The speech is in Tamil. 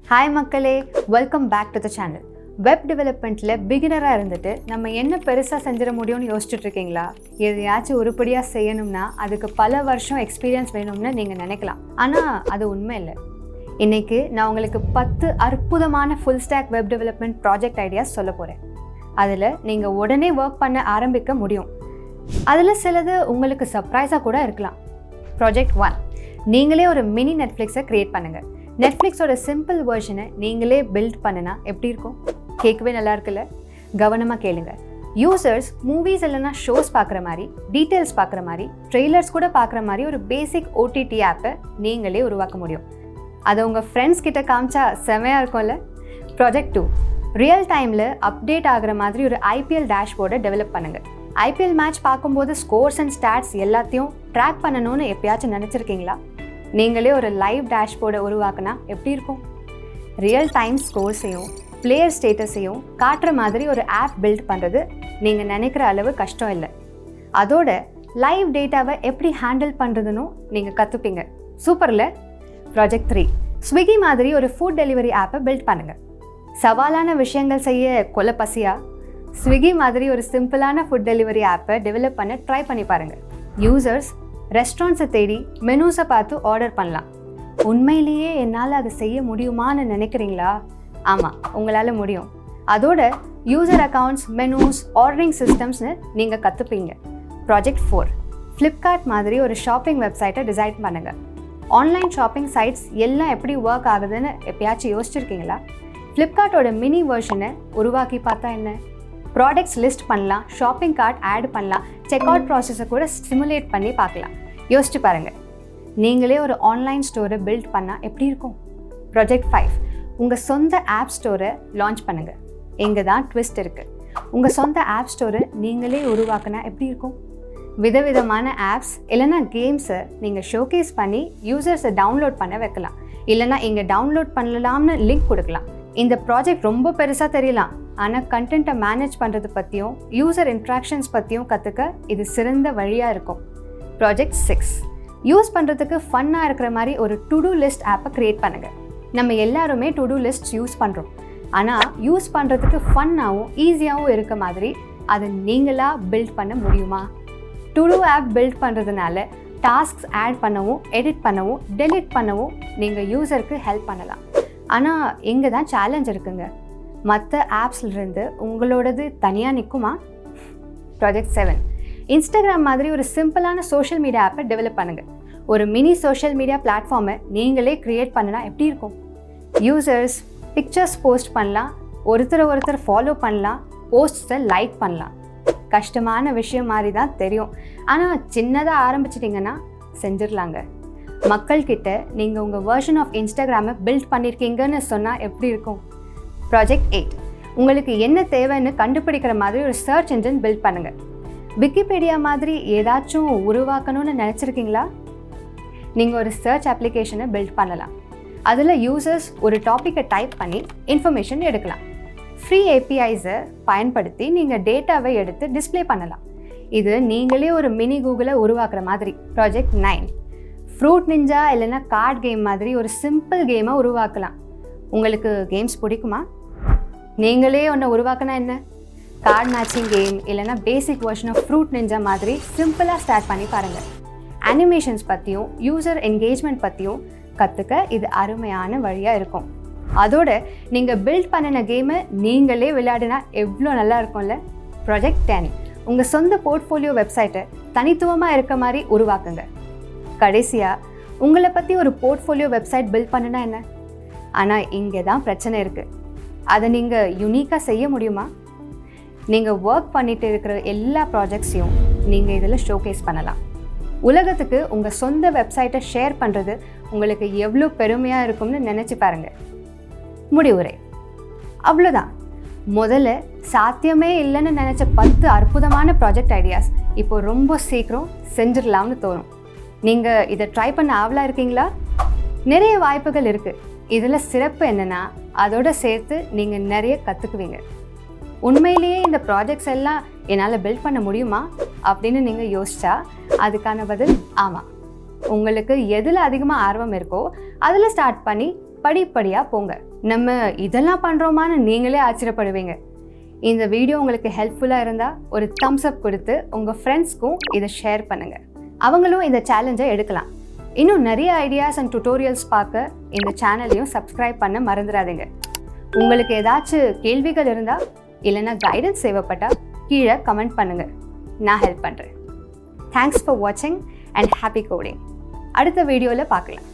ஹாய் மக்களே, welcome back to the channel. Web டெவலப்மெண்ட்டில் பிகினராக இருந்துட்டு நம்ம என்ன பெருசாக செஞ்சிட முடியும்னு யோசிச்சுட்டு இருக்கீங்களா? எதையாச்சும் உருப்படியாக செய்யணும்னா அதுக்கு பல வருஷம் எக்ஸ்பீரியன்ஸ் வேணும்னு நீங்கள் நினைக்கலாம். ஆனால் அது உண்மை இல்லை. இன்றைக்கி நான் உங்களுக்கு 10 அற்புதமான full stack web development project ideas சொல்ல போகிறேன். அதில் நீங்கள் உடனே ஒர்க் பண்ண ஆரம்பிக்க முடியும். அதில் சிலது உங்களுக்கு சர்ப்ரைஸாக கூட இருக்கலாம். ப்ராஜெக்ட் 1, நீங்களே ஒரு மினி நெட்ஃப்ளிக்ஸை க்ரியேட் பண்ணுங்கள். நெட்ஃப்ளிக்ஸோட சிம்பிள் வெர்ஷனை நீங்களே பில்ட் பண்ணினா எப்படி இருக்கும்? கேட்கவே நல்லா இருக்குல்ல? கவனமாக கேளுங்க. யூசர்ஸ் மூவிஸ் இல்லைனா ஷோஸ் பார்க்குற மாதிரி, டீட்டெயில்ஸ் பார்க்குற மாதிரி, ட்ரெய்லர்ஸ் கூட பார்க்குற மாதிரி ஒரு பேசிக் ஓடிடி ஆப்பை நீங்களே உருவாக்க முடியும். அதை உங்கள் ஃப்ரெண்ட்ஸ் கிட்ட காமிச்சா செமையாக இருக்கும்ல? ப்ராஜெக்ட் 2, ரியல் டைமில் அப்டேட் ஆகிற மாதிரி ஒரு ஐபிஎல் டேஷ்போர்டை டெவலப் பண்ணுங்கள். ஐபிஎல் மேட்ச் பார்க்கும்போது ஸ்கோர்ஸ் அண்ட் ஸ்டாட்ஸ் எல்லாத்தையும் ட்ராக் பண்ணணும்னு எப்பயாச்சும் நினச்சிருக்கீங்களா? நீங்களே ஒரு லைவ் டேஷ்போர்டை உருவாக்குனா எப்படி இருக்கும்? ரியல் டைம் ஸ்கோர்ஸையும் பிளேயர் ஸ்டேட்டஸையும் காட்டுற மாதிரி ஒரு ஆப் பில்ட் பண்ணுறது நீங்கள் நினைக்கிற அளவு கஷ்டம் இல்லை. அதோட லைவ் டேட்டாவை எப்படி ஹேண்டில் பண்ணுறதுன்னு நீங்கள் கற்றுப்பீங்க. சூப்பரில்? ப்ராஜெக்ட் 3, ஸ்விக்கி மாதிரி ஒரு ஃபுட் டெலிவரி ஆப்பை பில்ட் பண்ணுங்கள். சவாலான விஷயங்கள் செய்ய கொல பசியா? ஸ்விக்கி மாதிரி ஒரு சிம்பிளான ஃபுட் டெலிவரி ஆப்பை டெவலப் பண்ண ட்ரை பண்ணி பாருங்கள். யூசர்ஸ் ரெஸ்டாரண்ட்ஸை தேடி மெனூஸை பார்த்து ஆர்டர் பண்ணலாம். உண்மையிலேயே என்னால் அதை செய்ய முடியுமான்னு நினைக்கிறீங்களா? ஆமாம், உங்களால் முடியும். அதோட யூசர் அக்கௌண்ட்ஸ், மெனூஸ், ஆர்டரிங் சிஸ்டம்ஸ்னு நீங்கள் கற்றுப்பீங்க. ப்ராஜெக்ட் 4, ஃப்ளிப்கார்ட் மாதிரி ஒரு ஷாப்பிங் வெப்சைட்டை டிசைன் பண்ணுங்கள். ஆன்லைன் ஷாப்பிங் சைட்ஸ் எல்லாம் எப்படி ஒர்க் ஆகுதுன்னு எப்பயாச்சும் யோசிச்சிருக்கீங்களா? ஃப்ளிப்கார்ட்டோட மினி வெர்ஷனை உருவாக்கி பார்த்தா என்ன? ப்ராடக்ட்ஸ் லிஸ்ட் பண்ணலாம், ஷாப்பிங் கார்ட் ஆட் பண்ணலாம், செக் அவுட் ப்ராசஸை கூட சிமுலேட் பண்ணி பார்க்கலாம். யோசிச்சு பாருங்கள், நீங்களே ஒரு ஆன்லைன் ஸ்டோரை பில்ட் பண்ணால் எப்படி இருக்கும்? ப்ராஜெக்ட் 5, உங்கள் சொந்த ஆப் ஸ்டோரை லான்ச் பண்ணுங்கள். இங்கே தான் ட்விஸ்ட் இருக்குது. உங்கள் சொந்த ஆப் ஸ்டோரை நீங்களே உருவாக்குனா எப்படி இருக்கும்? விதவிதமான ஆப்ஸ் இல்லைனா கேம்ஸை நீங்கள் ஷோகேஸ் பண்ணி யூசர்ஸை டவுன்லோட் பண்ண வைக்கலாம். இல்லைனா இங்கே டவுன்லோட் பண்ணலாம்னு லிங்க் கொடுக்கலாம். இந்த ப்ராஜெக்ட் ரொம்ப பெருசாக தெரியலாம், ஆனால் கண்டென்ட்டை மேனேஜ் பண்ணுறது பற்றியும் யூசர் இன்ட்ராக்ஷன்ஸ் பற்றியும் கற்றுக்க இது சிறந்த வழியாக இருக்கும். ப்ராஜெக்ட் 6, யூஸ் பண்ணுறதுக்கு ஃபன்னாக இருக்கிற மாதிரி ஒரு டு டூ லிஸ்ட் ஆப்பை க்ரியேட் பண்ணுங்கள். நம்ம எல்லாருமே டு டூ லிஸ்ட் யூஸ் பண்ணுறோம். ஆனால் யூஸ் பண்ணுறதுக்கு ஃபன்னாகவும் ஈஸியாகவும் இருக்க மாதிரி அதை நீங்களாக பில்ட் பண்ண முடியுமா? டு டூ ஆப் பில்ட் பண்ணுறதுனால டாஸ்க்ஸ் ஆட் பண்ணவும், எடிட் பண்ணவும், டெலிட் பண்ணவும் நீங்கள் யூசருக்கு ஹெல்ப் பண்ணலாம். ஆனால் இங்கே தான் சேலஞ்ச் இருக்குங்க. மற்ற ஆப்ஸ்லேருந்து உங்களோடது தனியாக நிற்குமா? ப்ராஜெக்ட் 7, இன்ஸ்டாகிராம் மாதிரி ஒரு சிம்பிளான சோஷியல் மீடியா ஆப்பை டெவலப் பண்ணுங்கள். ஒரு மினி சோஷியல் மீடியா பிளாட்ஃபார்மை நீங்களே க்ரியேட் பண்ணினா எப்படி இருக்கும்? யூசர்ஸ் பிக்சர்ஸ் போஸ்ட் பண்ணலாம், ஒருத்தர் ஃபாலோ பண்ணலாம், போஸ்ட்ஸை லைக் பண்ணலாம். கஷ்டமான விஷயம் மாதிரி தான் தெரியும், ஆனால் சின்னதாக ஆரம்பிச்சிட்டிங்கன்னா செஞ்சிடலாங்க. மக்கள்கிட்ட நீங்கள் உங்கள் வெர்ஷன் ஆஃப் இன்ஸ்டாகிராமை பில்ட் பண்ணியிருக்கீங்கன்னு சொன்னால் எப்படி இருக்கும்? ப்ராஜெக்ட் 8, உங்களுக்கு என்ன தேவைன்னு கண்டுபிடிக்கிற மாதிரி ஒரு சர்ச் இன்ஜின் பில்ட் பண்ணுங்கள். விக்கிபீடியா மாதிரி ஏதாச்சும் உருவாக்கணும்னு நினச்சிருக்கீங்களா? நீங்கள் ஒரு சர்ச் அப்ளிகேஷனை பில்ட் பண்ணலாம். அதில் யூசர்ஸ் ஒரு டாப்பிக்கை டைப் பண்ணி இன்ஃபர்மேஷன் எடுக்கலாம். ஃப்ரீ ஏபிஐஸை பயன்படுத்தி நீங்கள் டேட்டாவை எடுத்து டிஸ்பிளே பண்ணலாம். இது நீங்களே ஒரு மினி கூகுளை உருவாக்குற மாதிரி. ப்ராஜெக்ட் 9, ஃப்ரூட் நிஞ்சா இல்லைன்னா கார்டு கேம் மாதிரி ஒரு சிம்பிள் கேமை உருவாக்கலாம். உங்களுக்கு கேம்ஸ் பிடிக்குமா? நீங்களே ஒன்று உருவாக்கினா என்ன? கார்டு மேட்சிங் கேம் இல்லைனா பேசிக் வெர்ஷன் ஆஃப் ஃப்ரூட் நிஞ்சா மாதிரி சிம்பிளாக ஸ்டார்ட் பண்ணி பாருங்கள். அனிமேஷன்ஸ் பற்றியும் யூசர் என்கேஜ்மெண்ட் பற்றியும் கற்றுக்க இது அருமையான வழியாக இருக்கும். அதோட நீங்கள் பில்ட் பண்ணின கேமை நீங்களே விளையாடினா எவ்வளோ நல்லா இருக்கும்ல? ப்ராஜெக்ட் 10, உங்கள் சொந்த போர்ட்ஃபோலியோ வெப்சைட்டை தனித்துவமாக இருக்க மாதிரி உருவாக்குங்க. கடைசியாக உங்களை பற்றி ஒரு போர்ட்ஃபோலியோ வெப்சைட் பில்ட் பண்ணுனா என்ன? ஆனால் இங்கே தான் பிரச்சனை இருக்குது. அதை நீங்கள் யூனிக்காக செய்ய முடியுமா? நீங்கள் ஒர்க் பண்ணிட்டு இருக்கிற எல்லா ப்ராஜெக்ட்ஸையும் நீங்கள் இதில் ஷோகேஸ் பண்ணலாம். உலகத்துக்கு உங்கள் சொந்த வெப்சைட்டை ஷேர் பண்ணுறது உங்களுக்கு எவ்வளோ பெருமையாக இருக்கும்னு நினச்சி பாருங்கள். முடிவுரை அவ்வளோதான். முதல்ல சாத்தியமே இல்லைன்னு நினச்ச 10 அற்புதமான ப்ராஜெக்ட் ஐடியாஸ் இப்போ ரொம்ப சீக்கிரம் செஞ்சிடலாம்னு தோணும். நீங்கள் இதை ட்ரை பண்ண ஆவலாக இருக்கீங்களா? நிறைய வாய்ப்புகள் இருக்குது. இதில் சிறப்பு என்னென்னா அதோடு சேர்த்து நீங்கள் நிறைய கற்றுக்குவீங்க. உண்மையிலேயே இந்த ப்ராஜெக்ட்ஸ் எல்லாம் என்னால் பில்ட் பண்ண முடியுமா அப்படின்னு நீங்கள் யோசிச்சா அதுக்கான பதில் ஆமாம். உங்களுக்கு எதில் அதிகமாக ஆர்வம் இருக்கோ அதில் ஸ்டார்ட் பண்ணி படிப்படியாக போங்க. நம்ம இதெல்லாம் பண்ணுறோமான்னு நீங்களே ஆச்சரியப்படுவீங்க. இந்த வீடியோ உங்களுக்கு ஹெல்ப்ஃபுல்லாக இருந்தால் ஒரு தம்ஸ் அப் கொடுத்து உங்கள் ஃப்ரெண்ட்ஸ்க்கும் இதை ஷேர் பண்ணுங்கள். அவங்களும் இந்த சேலஞ்சை எடுக்கலாம். இன்னும் நிறைய ஐடியாஸ் அண்ட் டுட்டோரியல்ஸ் பார்க்க இந்த சேனலையும் சப்ஸ்கிரைப் பண்ண மறந்துடாதீங்க. உங்களுக்கு ஏதாச்சும் கேள்விகள் இருந்தால் இல்லைன்னா கைடன்ஸ் தேவைப்பட்டால் கீழே கமெண்ட் பண்ணுங்கள். நான் ஹெல்ப் பண்ணுறேன். தேங்க்ஸ் ஃபார் வாட்சிங் அண்ட் ஹாப்பி கோடிங். அடுத்த வீடியோவில் பார்க்கலாம்.